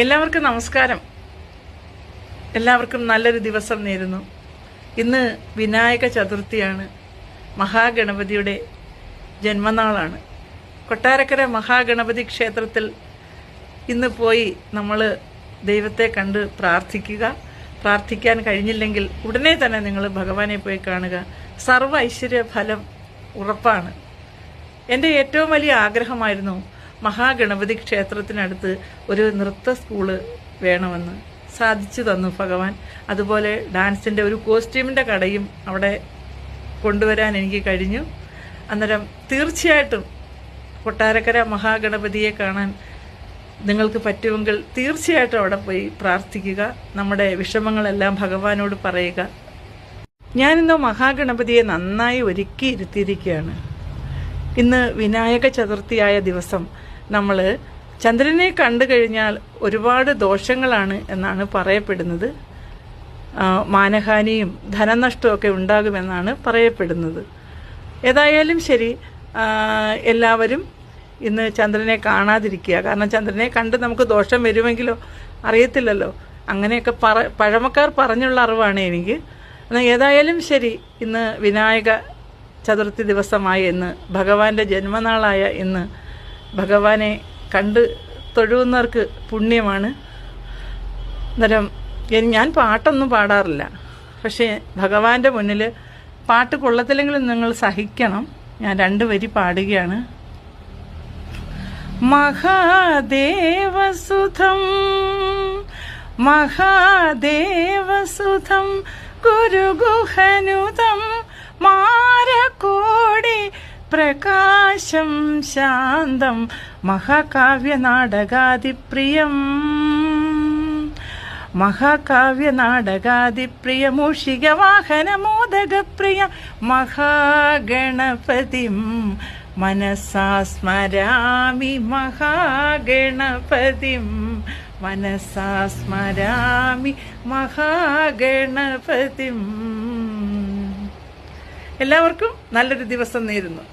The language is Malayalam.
എല്ലാവർക്കും നമസ്കാരം. എല്ലാവർക്കും നല്ലൊരു ദിവസം നേരുന്നു. ഇന്ന് വിനായക ചതുർത്ഥിയാണ്. മഹാഗണപതിയുടെ ജന്മനാളാണ്. കൊട്ടാരക്കര മഹാഗണപതി ക്ഷേത്രത്തിൽ ഇന്ന് പോയി നമ്മൾ ദൈവത്തെ കണ്ട് പ്രാർത്ഥിക്കാൻ കഴിഞ്ഞില്ലെങ്കിൽ ഉടനെ തന്നെ നിങ്ങൾ ഭഗവാനെ പോയി കാണുക. സർവ്വ ഐശ്വര്യ ഫലം ഉറപ്പാണ്. എൻ്റെ ഏറ്റവും വലിയ ആഗ്രഹമായിരുന്നു മഹാഗണപതി ക്ഷേത്രത്തിനടുത്ത് ഒരു നൃത്ത സ്കൂള് വേണമെന്ന്. സാധിച്ചു തന്നു ഭഗവാൻ. അതുപോലെ ഡാൻസിൻ്റെ ഒരു കോസ്റ്റ്യൂമിൻ്റെ കടയും അവിടെ കൊണ്ടുവരാൻ എനിക്ക് കഴിഞ്ഞു. അന്നേരം തീർച്ചയായിട്ടും കൊട്ടാരക്കര മഹാഗണപതിയെ കാണാൻ നിങ്ങൾക്ക് പറ്റുമെങ്കിൽ തീർച്ചയായിട്ടും അവിടെ പോയി പ്രാർത്ഥിക്കുക. നമ്മുടെ വിഷമങ്ങളെല്ലാം ഭഗവാനോട് പറയുക. ഞാനിന്ന് മഹാഗണപതിയെ നന്നായി ഒരുക്കി ഇരുത്തിയിരിക്കുകയാണ്. ഇന്ന് വിനായക ചതുർത്ഥിയായ ദിവസം നമ്മൾ ചന്ദ്രനെ കണ്ടു കഴിഞ്ഞാൽ ഒരുപാട് ദോഷങ്ങളാണ് എന്നാണ് പറയപ്പെടുന്നത്. മാനഹാനിയും ധനനഷ്ടമൊക്കെ ഉണ്ടാകുമെന്നാണ് പറയപ്പെടുന്നത്. ഏതായാലും ശരി, എല്ലാവരും ഇന്ന് ചന്ദ്രനെ കാണാതിരിക്കുക. കാരണം ചന്ദ്രനെ കണ്ട് നമുക്ക് ദോഷം വരുമെങ്കിലോ അറിയത്തില്ലല്ലോ. അങ്ങനെയൊക്കെ പഴമക്കാർ പറഞ്ഞുള്ള അറിവാണ് എനിക്ക്. എന്നാൽ ഏതായാലും ശരി, ഇന്ന് വിനായക ചതുർത്ഥി ദിവസമായ ഇന്ന്, ഭഗവാന്റെ ജന്മനാളായ ഇന്ന് ഭഗവാനെ കണ്ട് തൊഴുന്നവർക്ക് പുണ്യമാണ്. അന്നേരം ഞാൻ പാട്ടൊന്നും പാടാറില്ല. പക്ഷേ ഭഗവാന്റെ മുന്നിൽ പാട്ട് കൊള്ളത്തില്ലെങ്കിലും നിങ്ങൾ സഹിക്കണം. ഞാൻ 2 വരി പാടുകയാണ്. മഹാദേവസുധം മഹാദേവസുധം ഗുരുഗുഹനുതം മാരകോടി പ്രകാശം ശാന്തം മഹാകാവ്യനാടകാദിപ്രിയം മൂഷികവാഹനമോദകപ്രിയം മഹാഗണപതിം മനസാ സ്മരാമി മഹാഗണപതിം മനസാ സ്മരാമി മഹാഗണപതിം. എല്ലാവർക്കും നല്ലൊരു ദിവസം നേരുന്നു.